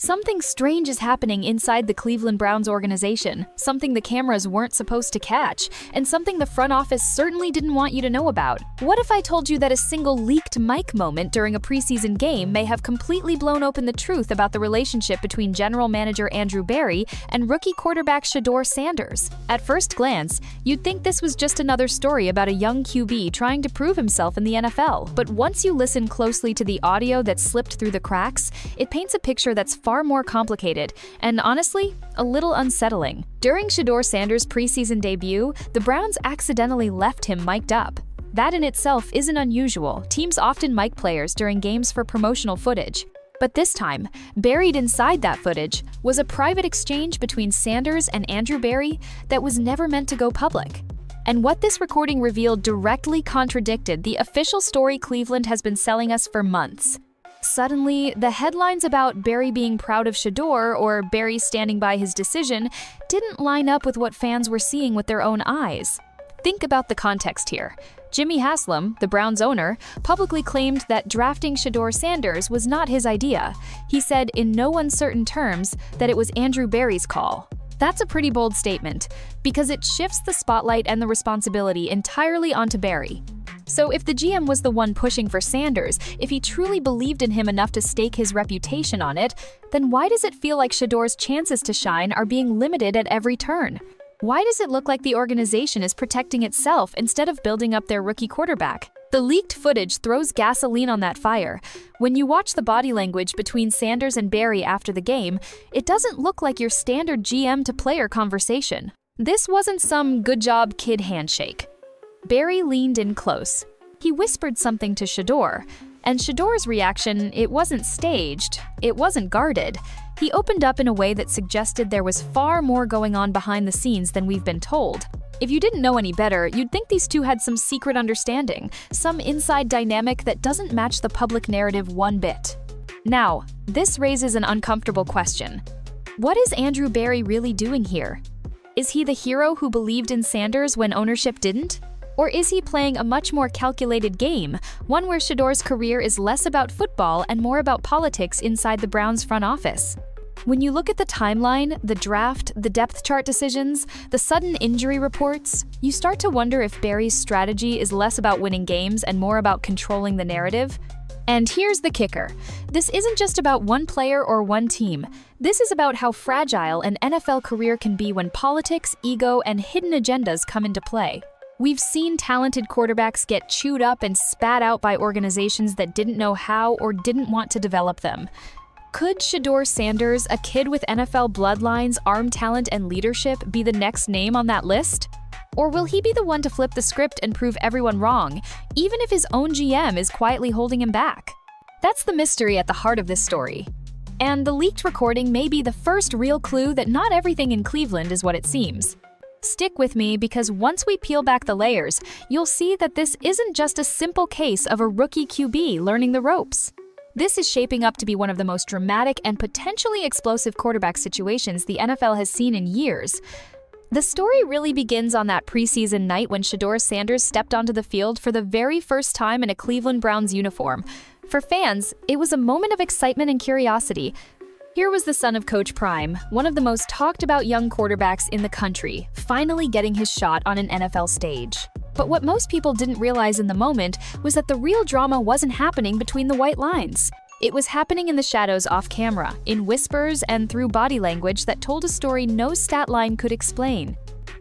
Something strange is happening inside the Cleveland Browns organization, something the cameras weren't supposed to catch, and something the front office certainly didn't want you to know about. What if I told you that a single leaked mic moment during a preseason game may have completely blown open the truth about the relationship between general manager Andrew Berry and rookie quarterback Shedeur Sanders? At first glance, you'd think this was just another story about a young QB trying to prove himself in the NFL. But once you listen closely to the audio that slipped through the cracks, it paints a picture that's far more complicated and, honestly, a little unsettling. During Shedeur Sanders' preseason debut, the Browns accidentally left him mic'd up. That in itself isn't unusual. Teams often mic players during games for promotional footage. But this time, buried inside that footage was a private exchange between Sanders and Andrew Berry that was never meant to go public. And what this recording revealed directly contradicted the official story Cleveland has been selling us for months. Suddenly, the headlines about Berry being proud of Shedeur or Berry standing by his decision didn't line up with what fans were seeing with their own eyes. Think about the context here. Jimmy Haslam, the Browns owner, publicly claimed that drafting Shedeur Sanders was not his idea. He said in no uncertain terms that it was Andrew Berry's call. That's a pretty bold statement, because it shifts the spotlight and the responsibility entirely onto Berry. So if the GM was the one pushing for Sanders, if he truly believed in him enough to stake his reputation on it, then why does it feel like Shedeur's chances to shine are being limited at every turn? Why does it look like the organization is protecting itself instead of building up their rookie quarterback? The leaked footage throws gasoline on that fire. When you watch the body language between Sanders and Berry after the game, it doesn't look like your standard GM-to-player conversation. This wasn't some good job kid handshake. Berry leaned in close. He whispered something to Shedeur, and Shedeur's reaction, it wasn't staged, it wasn't guarded. He opened up in a way that suggested there was far more going on behind the scenes than we've been told. If you didn't know any better, you'd think these two had some secret understanding, some inside dynamic that doesn't match the public narrative one bit. Now, this raises an uncomfortable question. What is Andrew Berry really doing here? Is he the hero who believed in Sanders when ownership didn't? Or is he playing a much more calculated game, one where Shedeur's career is less about football and more about politics inside the Browns front office? When you look at the timeline, the draft, the depth chart decisions, the sudden injury reports, you start to wonder if Berry's strategy is less about winning games and more about controlling the narrative. And here's the kicker. This isn't just about one player or one team. This is about how fragile an NFL career can be when politics, ego, and hidden agendas come into play. We've seen talented quarterbacks get chewed up and spat out by organizations that didn't know how or didn't want to develop them. Could Shedeur Sanders, a kid with NFL bloodlines, arm talent, and leadership, be the next name on that list? Or will he be the one to flip the script and prove everyone wrong, even if his own GM is quietly holding him back? That's the mystery at the heart of this story. And the leaked recording may be the first real clue that not everything in Cleveland is what it seems. Stick with me, because once we peel back the layers, you'll see that this isn't just a simple case of a rookie QB learning the ropes. This is shaping up to be one of the most dramatic and potentially explosive quarterback situations the NFL has seen in years. The story really begins on that preseason night when Shedeur Sanders stepped onto the field for the very first time in a Cleveland Browns uniform. For fans, it was a moment of excitement and curiosity. Here was the son of Coach Prime, one of the most talked about young quarterbacks in the country, finally getting his shot on an NFL stage. But what most people didn't realize in the moment was that the real drama wasn't happening between the white lines. It was happening in the shadows off camera, in whispers and through body language that told a story no stat line could explain.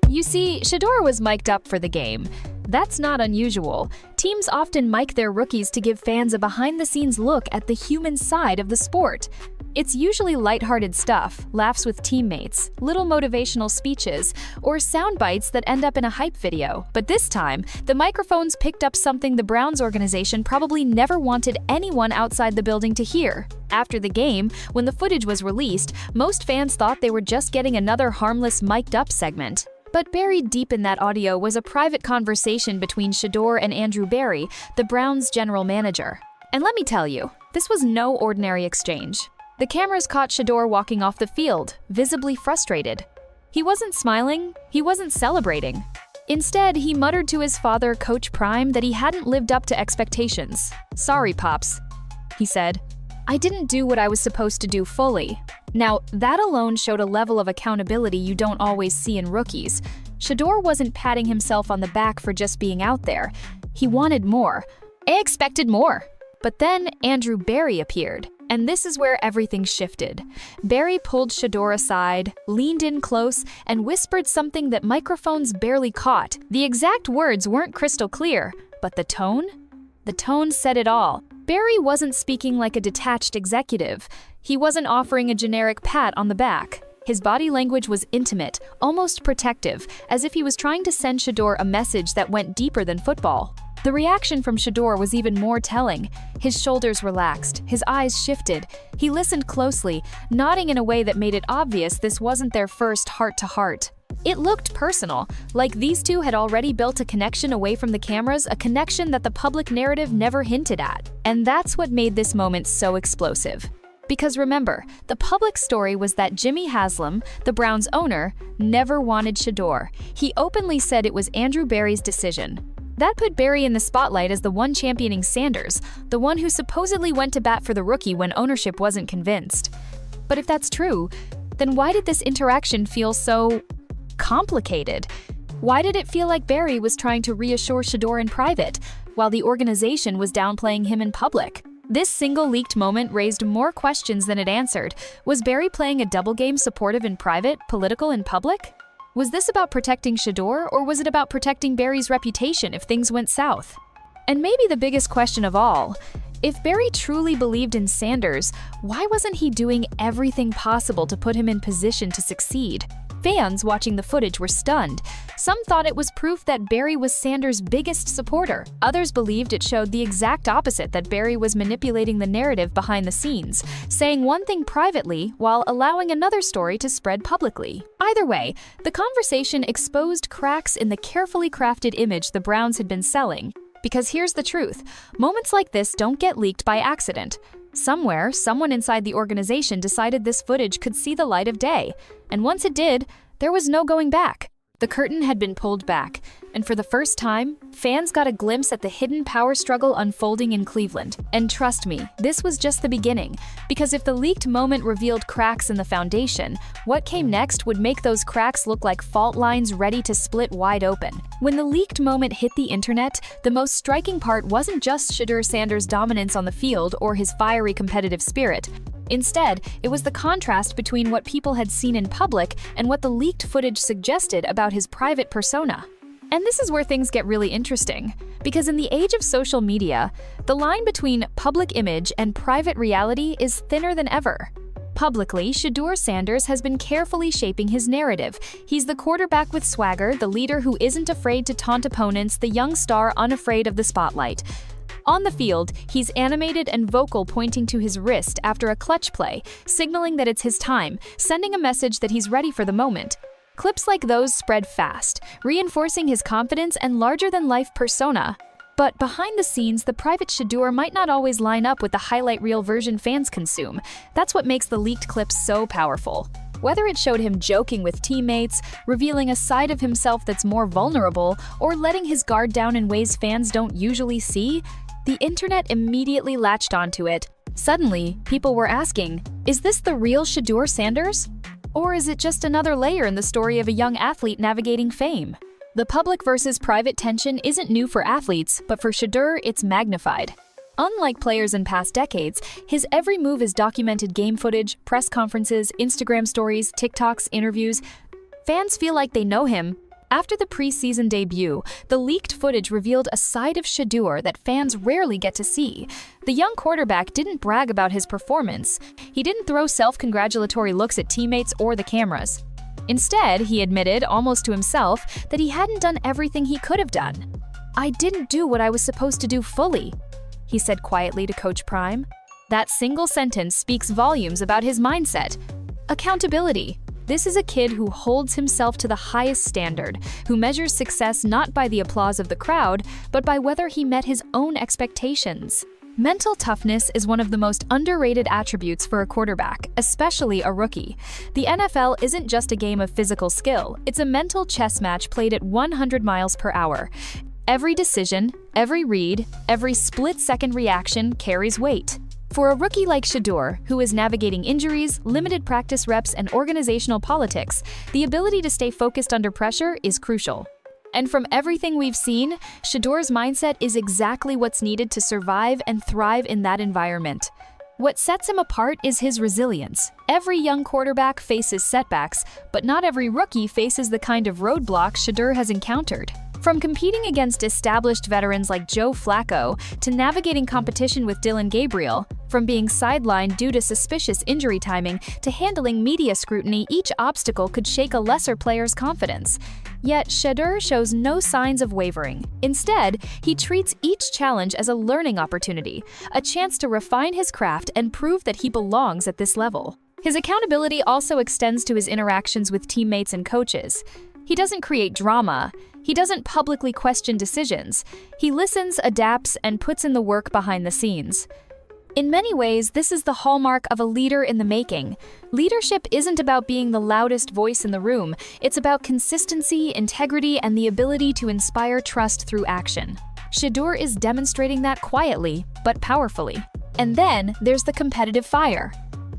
You see, Shedeur was mic'd up for the game. That's not unusual. Teams often mic their rookies to give fans a behind-the-scenes look at the human side of the sport. It's usually lighthearted stuff, laughs with teammates, little motivational speeches, or sound bites that end up in a hype video. But this time, the microphones picked up something the Browns organization probably never wanted anyone outside the building to hear. After the game, when the footage was released, most fans thought they were just getting another harmless mic'd up segment. But buried deep in that audio was a private conversation between Shedeur and Andrew Berry, the Browns' general manager. And let me tell you, this was no ordinary exchange. The cameras caught Shedeur walking off the field, visibly frustrated. He wasn't smiling, he wasn't celebrating. Instead, he muttered to his father, Coach Prime, that he hadn't lived up to expectations. "Sorry, Pops," he said. "I didn't do what I was supposed to do fully." Now, that alone showed a level of accountability you don't always see in rookies. Shedeur wasn't patting himself on the back for just being out there. He wanted more. I expected more. But then Andrew Barry appeared, and this is where everything shifted. Barry pulled Shedeur aside, leaned in close, and whispered something that microphones barely caught. The exact words weren't crystal clear, but the tone? The tone said it all. Barry wasn't speaking like a detached executive. He wasn't offering a generic pat on the back. His body language was intimate, almost protective, as if he was trying to send Shedeur a message that went deeper than football. The reaction from Shedeur was even more telling. His shoulders relaxed, his eyes shifted. He listened closely, nodding in a way that made it obvious this wasn't their first heart-to-heart. It looked personal, like these two had already built a connection away from the cameras, a connection that the public narrative never hinted at. And that's what made this moment so explosive. Because remember, the public story was that Jimmy Haslam, the Browns' owner, never wanted Shedeur. He openly said it was Andrew Barry's decision. That put Barry in the spotlight as the one championing Sanders, the one who supposedly went to bat for the rookie when ownership wasn't convinced. But if that's true, then why did this interaction feel so complicated? Why did it feel like Barry was trying to reassure Shedeur in private, while the organization was downplaying him in public? This single leaked moment raised more questions than it answered. Was Barry playing a double game, supportive in private, political in public? Was this about protecting Shedeur, or was it about protecting Barry's reputation if things went south? And maybe the biggest question of all, if Barry truly believed in Sanders, why wasn't he doing everything possible to put him in position to succeed? Fans watching the footage were stunned. Some thought it was proof that Barry was Sanders' biggest supporter. Others believed it showed the exact opposite, that Barry was manipulating the narrative behind the scenes, saying one thing privately while allowing another story to spread publicly. Either way, the conversation exposed cracks in the carefully crafted image the Browns had been selling. Because here's the truth, moments like this don't get leaked by accident. Somewhere, someone inside the organization decided this footage could see the light of day, and once it did, there was no going back. The curtain had been pulled back, and for the first time, fans got a glimpse at the hidden power struggle unfolding in Cleveland. And trust me, this was just the beginning, because if the leaked moment revealed cracks in the foundation, what came next would make those cracks look like fault lines ready to split wide open. When the leaked moment hit the internet, the most striking part wasn't just Shedeur Sanders' dominance on the field or his fiery competitive spirit. Instead, it was the contrast between what people had seen in public and what the leaked footage suggested about his private persona. And this is where things get really interesting, because in the age of social media, the line between public image and private reality is thinner than ever. Publicly, Shedeur Sanders has been carefully shaping his narrative. He's the quarterback with swagger, the leader who isn't afraid to taunt opponents, the young star unafraid of the spotlight. On the field, he's animated and vocal, pointing to his wrist after a clutch play, signaling that it's his time, sending a message that he's ready for the moment. Clips like those spread fast, reinforcing his confidence and larger-than-life persona. But behind the scenes, the private Shedeur might not always line up with the highlight reel version fans consume. That's what makes the leaked clips so powerful. Whether it showed him joking with teammates, revealing a side of himself that's more vulnerable, or letting his guard down in ways fans don't usually see, the internet immediately latched onto it. Suddenly, people were asking, is this the real Shedeur Sanders? Or is it just another layer in the story of a young athlete navigating fame? The public versus private tension isn't new for athletes, but for Shedeur, it's magnified. Unlike players in past decades, his every move is documented: game footage, press conferences, Instagram stories, TikToks, interviews. Fans feel like they know him. After the preseason debut, the leaked footage revealed a side of Shedeur that fans rarely get to see. The young quarterback didn't brag about his performance. He didn't throw self-congratulatory looks at teammates or the cameras. Instead, he admitted, almost to himself, that he hadn't done everything he could have done. "I didn't do what I was supposed to do fully," he said quietly to Coach Prime. That single sentence speaks volumes about his mindset. Accountability. This is a kid who holds himself to the highest standard, who measures success not by the applause of the crowd, but by whether he met his own expectations. Mental toughness is one of the most underrated attributes for a quarterback, especially a rookie. The NFL isn't just a game of physical skill, it's a mental chess match played at 100 miles per hour. Every decision, every read, every split-second reaction carries weight. For a rookie like Shedeur, who is navigating injuries, limited practice reps, and organizational politics, the ability to stay focused under pressure is crucial. And from everything we've seen, Shedeur's mindset is exactly what's needed to survive and thrive in that environment. What sets him apart is his resilience. Every young quarterback faces setbacks, but not every rookie faces the kind of roadblocks Shedeur has encountered. From competing against established veterans like Joe Flacco to navigating competition with Dylan Gabriel, from being sidelined due to suspicious injury timing to handling media scrutiny, each obstacle could shake a lesser player's confidence. Yet Shedeur shows no signs of wavering. Instead, he treats each challenge as a learning opportunity, a chance to refine his craft and prove that he belongs at this level. His accountability also extends to his interactions with teammates and coaches. He doesn't create drama. He doesn't publicly question decisions. He listens, adapts, and puts in the work behind the scenes. In many ways, this is the hallmark of a leader in the making. Leadership isn't about being the loudest voice in the room. It's about consistency, integrity, and the ability to inspire trust through action. Shedeur is demonstrating that quietly, but powerfully. And then there's the competitive fire.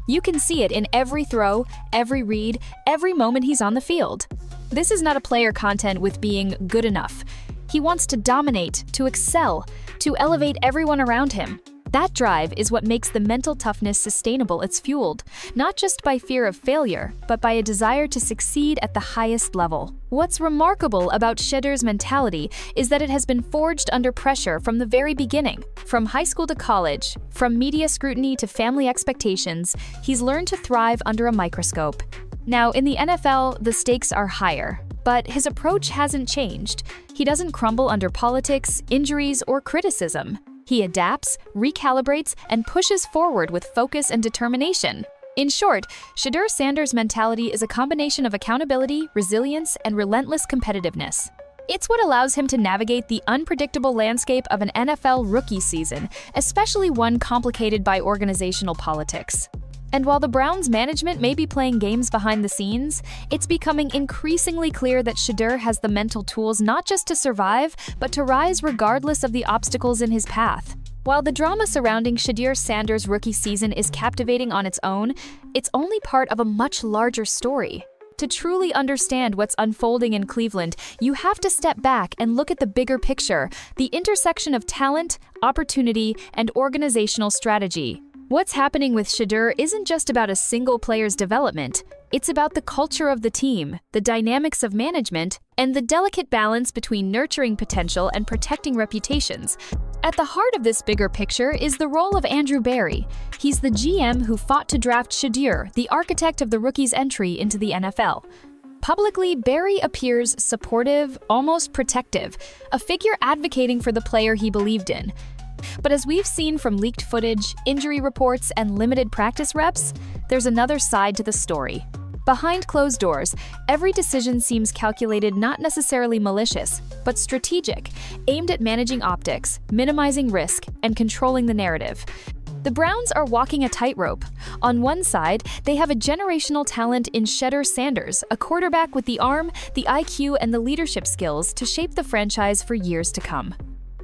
You can see it in every throw, every read, every moment he's on the field. This is not a player content with being good enough. He wants to dominate, to excel, to elevate everyone around him. That drive is what makes the mental toughness sustainable. It's fueled, not just by fear of failure, but by a desire to succeed at the highest level. What's remarkable about Shedeur's mentality is that it has been forged under pressure from the very beginning. From high school to college, from media scrutiny to family expectations, he's learned to thrive under a microscope. Now, in the NFL, the stakes are higher, but his approach hasn't changed. He doesn't crumble under politics, injuries, or criticism. He adapts, recalibrates, and pushes forward with focus and determination. In short, Shedeur Sanders' mentality is a combination of accountability, resilience, and relentless competitiveness. It's what allows him to navigate the unpredictable landscape of an NFL rookie season, especially one complicated by organizational politics. And while the Browns' management may be playing games behind the scenes, it's becoming increasingly clear that Shedeur has the mental tools not just to survive, but to rise regardless of the obstacles in his path. While the drama surrounding Shedeur Sanders' rookie season is captivating on its own, it's only part of a much larger story. To truly understand what's unfolding in Cleveland, you have to step back and look at the bigger picture, the intersection of talent, opportunity, and organizational strategy. What's happening with Shedeur isn't just about a single player's development. It's about the culture of the team, the dynamics of management, and the delicate balance between nurturing potential and protecting reputations. At the heart of this bigger picture is the role of Andrew Berry. He's the GM who fought to draft Shedeur, the architect of the rookie's entry into the NFL. Publicly, Berry appears supportive, almost protective, a figure advocating for the player he believed in. But as we've seen from leaked footage, injury reports, and limited practice reps, there's another side to the story. Behind closed doors, every decision seems calculated, not necessarily malicious, but strategic, aimed at managing optics, minimizing risk, and controlling the narrative. The Browns are walking a tightrope. On one side, they have a generational talent in Shedeur Sanders, a quarterback with the arm, the IQ, and the leadership skills to shape the franchise for years to come.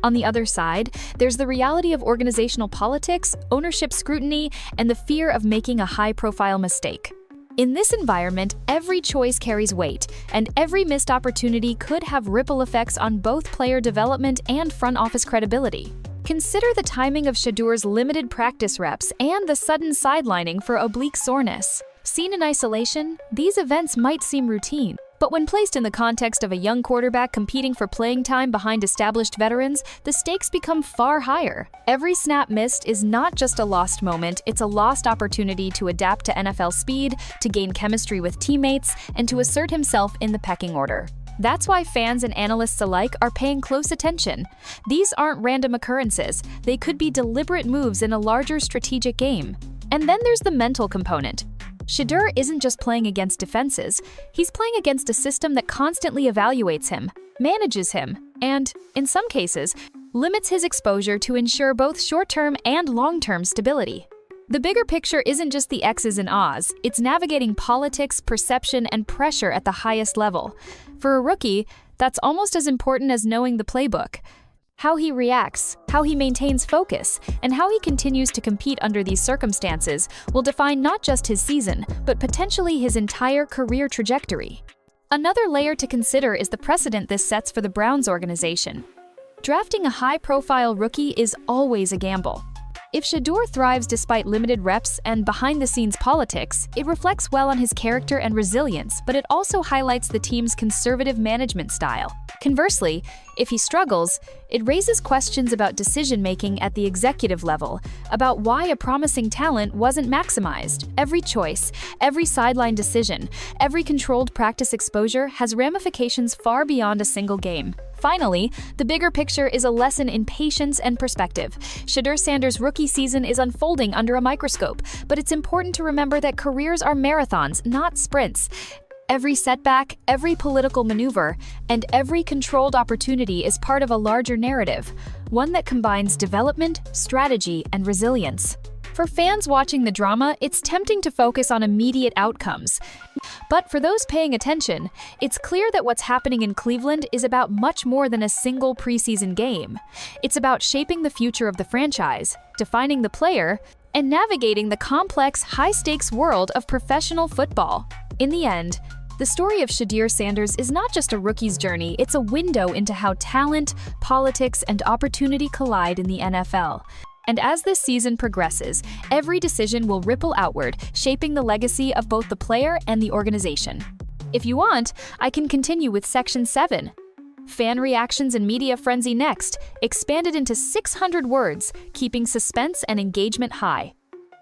On the other side, there's the reality of organizational politics, ownership scrutiny, and the fear of making a high-profile mistake. In this environment, every choice carries weight, and every missed opportunity could have ripple effects on both player development and front office credibility. Consider the timing of Shedeur's limited practice reps and the sudden sidelining for oblique soreness. Seen in isolation, these events might seem routine. But when placed in the context of a young quarterback competing for playing time behind established veterans, the stakes become far higher. Every snap missed is not just a lost moment, it's a lost opportunity to adapt to NFL speed, to gain chemistry with teammates, and to assert himself in the pecking order. That's why fans and analysts alike are paying close attention. These aren't random occurrences, they could be deliberate moves in a larger strategic game. And then there's the mental component. Shedeur isn't just playing against defenses, he's playing against a system that constantly evaluates him, manages him, and, in some cases, limits his exposure to ensure both short-term and long-term stability. The bigger picture isn't just the X's and O's, it's navigating politics, perception, and pressure at the highest level. For a rookie, that's almost as important as knowing the playbook. How he reacts, how he maintains focus, and how he continues to compete under these circumstances will define not just his season, but potentially his entire career trajectory. Another layer to consider is the precedent this sets for the Browns organization. Drafting a high-profile rookie is always a gamble. If Shedeur thrives despite limited reps and behind-the-scenes politics, it reflects well on his character and resilience, but it also highlights the team's conservative management style. Conversely, if he struggles, it raises questions about decision-making at the executive level, about why a promising talent wasn't maximized. Every choice, every sideline decision, every controlled practice exposure has ramifications far beyond a single game. Finally, the bigger picture is a lesson in patience and perspective. Shedeur Sanders' rookie season is unfolding under a microscope, but it's important to remember that careers are marathons, not sprints. Every setback, every political maneuver, and every controlled opportunity is part of a larger narrative, one that combines development, strategy, and resilience. For fans watching the drama, it's tempting to focus on immediate outcomes. But for those paying attention, it's clear that what's happening in Cleveland is about much more than a single preseason game. It's about shaping the future of the franchise, defining the player, and navigating the complex, high-stakes world of professional football. In the end, the story of Shedeur Sanders is not just a rookie's journey, it's a window into how talent, politics, and opportunity collide in the NFL. And as this season progresses, every decision will ripple outward, shaping the legacy of both the player and the organization. If you want, I can continue with Section 7. Fan reactions and media frenzy next, expanded into 600 words, keeping suspense and engagement high.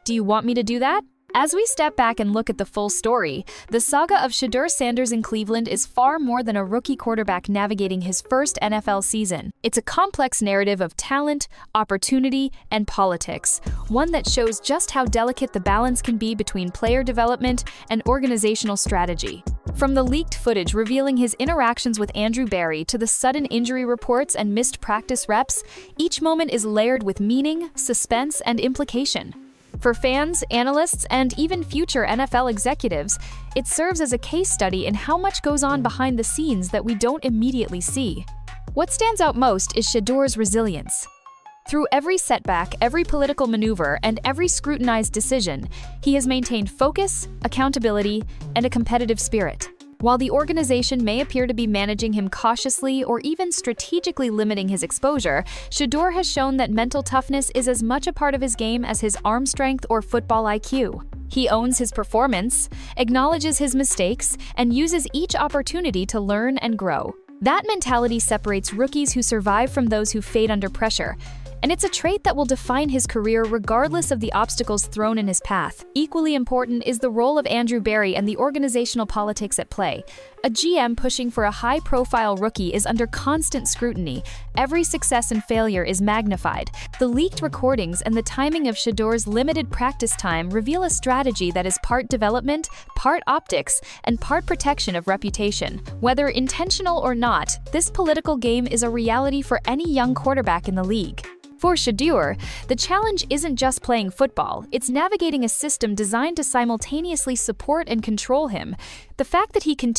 Do you want me to do that? As we step back and look at the full story, the saga of Shedeur Sanders in Cleveland is far more than a rookie quarterback navigating his first NFL season. It's a complex narrative of talent, opportunity, and politics, one that shows just how delicate the balance can be between player development and organizational strategy. From the leaked footage revealing his interactions with Andrew Berry to the sudden injury reports and missed practice reps, each moment is layered with meaning, suspense, and implication. For fans, analysts, and even future NFL executives, it serves as a case study in how much goes on behind the scenes that we don't immediately see. What stands out most is Shedeur's resilience. Through every setback, every political maneuver, and every scrutinized decision, he has maintained focus, accountability, and a competitive spirit. While the organization may appear to be managing him cautiously or even strategically limiting his exposure, Shedeur has shown that mental toughness is as much a part of his game as his arm strength or football IQ. He owns his performance, acknowledges his mistakes, and uses each opportunity to learn and grow. That mentality separates rookies who survive from those who fade under pressure, and it's a trait that will define his career regardless of the obstacles thrown in his path. Equally important is the role of Andrew Berry and the organizational politics at play. A GM pushing for a high-profile rookie is under constant scrutiny. Every success and failure is magnified. The leaked recordings and the timing of Shedeur's limited practice time reveal a strategy that is part development, part optics, and part protection of reputation. Whether intentional or not, this political game is a reality for any young quarterback in the league. For Shedeur, the challenge isn't just playing football, it's navigating a system designed to simultaneously support and control him. The fact that he can